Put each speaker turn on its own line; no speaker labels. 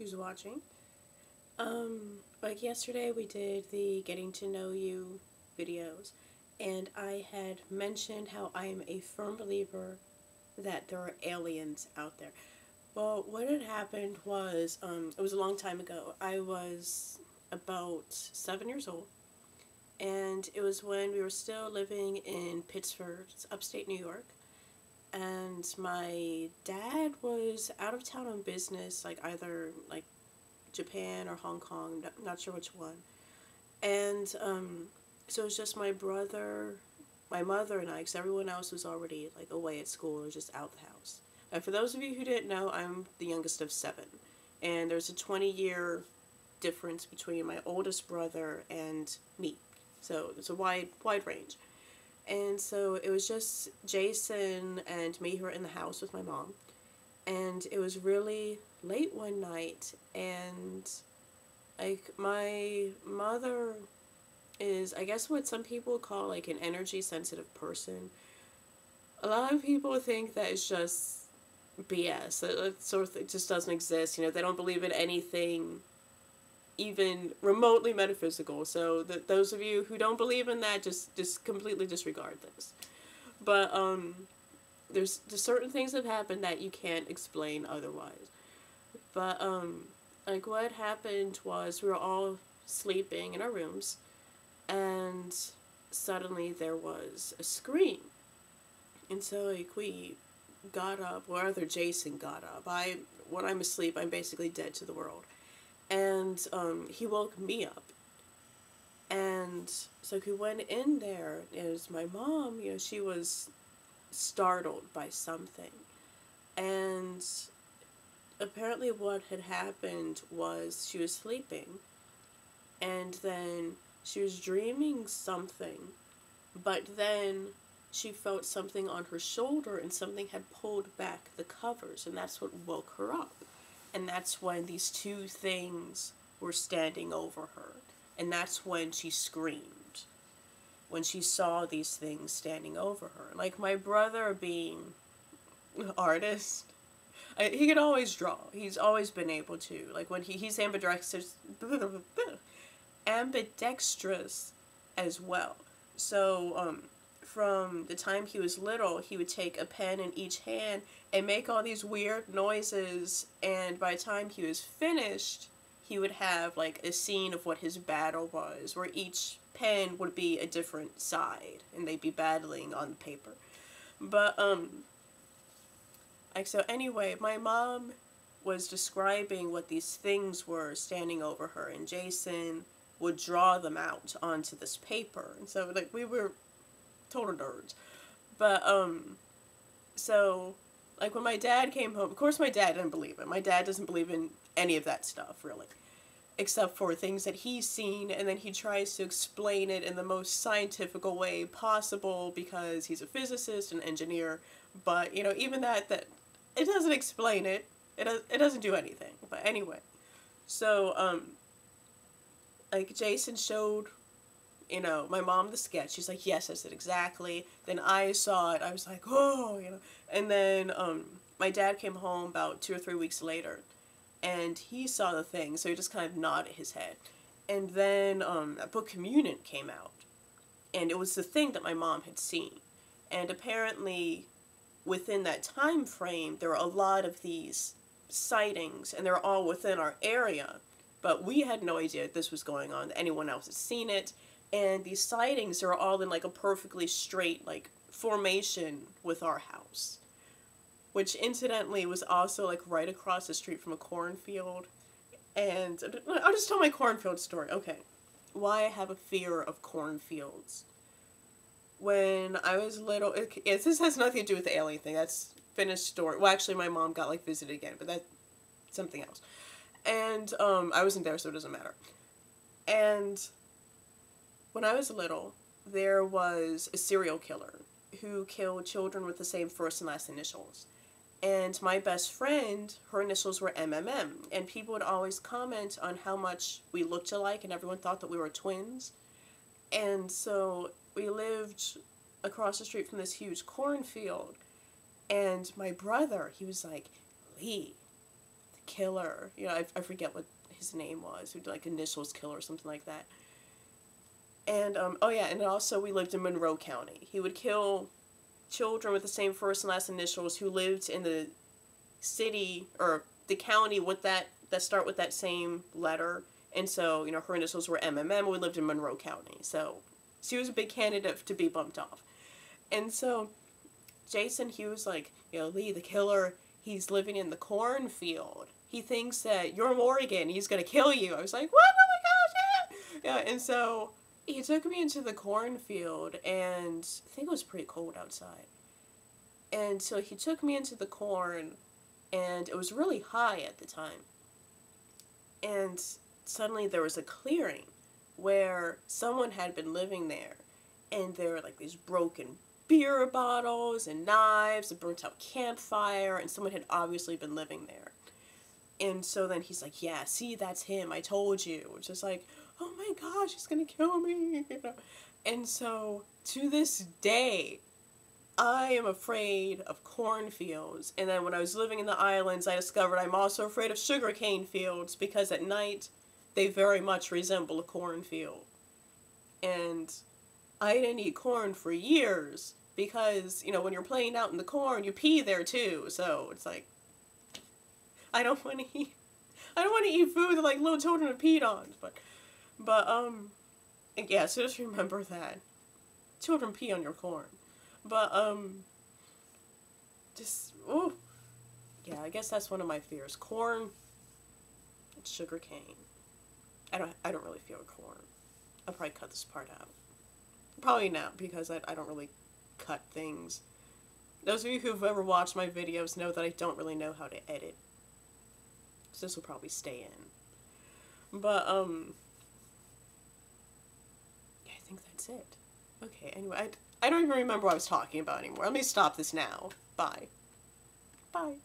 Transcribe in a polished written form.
who's watching. Like yesterday we did the getting to know you videos, and I had mentioned how I am a firm believer that there are aliens out there. Well, what had happened was, it was a long time ago. I was about 7 years old, and it was when we were still living in Pittsford, upstate New York, and my dad was out of town on business, like either like Japan or Hong Kong, not sure which one. And so it was just my brother, my mother, and I, because everyone else was already like away at school or just out the house. And for those of you who didn't know, I'm the youngest of seven, and there's a 20-year difference between my oldest brother and me. So it's a wide range. And so it was just Jason and me who were in the house with my mom. And it was really late one night, and like my mother is, I guess, what some people call like an energy sensitive person. A lot of people think that it's just BS. That sort of thing just doesn't exist. You know, they don't believe in anything even remotely metaphysical. So those of you who don't believe in that, just completely disregard this. But there's certain things that happen that you can't explain otherwise. But like what happened was we were all sleeping in our rooms, and suddenly there was a scream. And so like we got up, or rather Jason got up. When I'm asleep, I'm basically dead to the world. And he woke me up. And so we went in there. It was my mom, you know, she was startled by something. And apparently what had happened was she was sleeping, and then she was dreaming something, but then she felt something on her shoulder, and something had pulled back the covers, and that's what woke her up. And that's when these two things were standing over her, and that's when she screamed, when she saw these things standing over her. Like my brother, being an artist, he could always draw. He's always been able to. Like when he's ambidextrous as well. So from the time he was little, he would take a pen in each hand and make all these weird noises, and by the time he was finished, he would have like a scene of what his battle was, where each pen would be a different side and they'd be battling on the paper. But like, so anyway, my mom was describing what these things were standing over her, and Jason would draw them out onto this paper. And so like we were total nerds. But so like when my dad came home, of course my dad didn't believe it. My dad doesn't believe in any of that stuff, really, except for things that he's seen, and then he tries to explain it in the most scientific way possible because he's a physicist and engineer. But you know, even that it doesn't explain it. It doesn't do anything. But anyway, so like Jason showed, you know, my mom the sketch. She's like, yes, I said exactly. Then I saw it. I was like, oh, you know. And then my dad came home about 2 or 3 weeks later, and he saw the thing. So he just kind of nodded his head. And then a book Communion came out, and it was the thing that my mom had seen. And apparently, within that time frame, there were a lot of these sightings, and they were all within our area. But we had no idea that this was going on, that anyone else had seen it. And these sightings are all in like a perfectly straight like formation with our house, which incidentally was also like right across the street from a cornfield. And I'll just tell my cornfield story. Okay, why I have a fear of cornfields. When I was little, this has nothing to do with the alien thing. That's finished story. Well, actually, my mom got like visited again, but that's something else. And I wasn't there, so it doesn't matter. And when I was little, there was a serial killer who killed children with the same first and last initials. And my best friend, her initials were MMM. And people would always comment on how much we looked alike, and everyone thought that we were twins. And so we lived across the street from this huge cornfield. And my brother, he was like, Lee, killer. You know, I forget what his name was. Who like initials killer or something like that. And oh yeah, and also we lived in Monroe County. He would kill children with the same first and last initials who lived in the city or the county with that start with that same letter. And so, you know, her initials were MMM. We lived in Monroe County, so she was a big candidate to be bumped off. And so Jason, he was like, you know, Lee, the killer, he's living in the cornfield. He thinks that you're Morgan. He's gonna kill you. I was like, what? Oh my gosh, yeah. Yeah, and so he took me into the cornfield, and I think it was pretty cold outside. And so he took me into the corn, and it was really high at the time. And suddenly there was a clearing where someone had been living there, and there were like these broken beer bottles and knives, a burnt out campfire, and someone had obviously been living there. And so then he's like, yeah, see, that's him, I told you. It's just like, oh my gosh, he's gonna kill me, you know. And so to this day, I am afraid of cornfields. And then when I was living in the islands, I discovered I'm also afraid of sugarcane fields, because at night they very much resemble a cornfield. And I didn't eat corn for years because, you know, when you're playing out in the corn, you pee there too. So it's like, I don't want to eat food that like little children have peed on. But yeah, so just remember that children pee on your corn. But just yeah, I guess that's one of my fears: corn and sugar cane. I don't really feel corn. I'll probably cut this part out. Probably not, because I don't really cut things. Those of you who've ever watched my videos know that I don't really know how to edit. So this will probably stay in. But, yeah, I think that's it. Okay, anyway, I don't even remember what I was talking about anymore. Let me stop this now. Bye. Bye.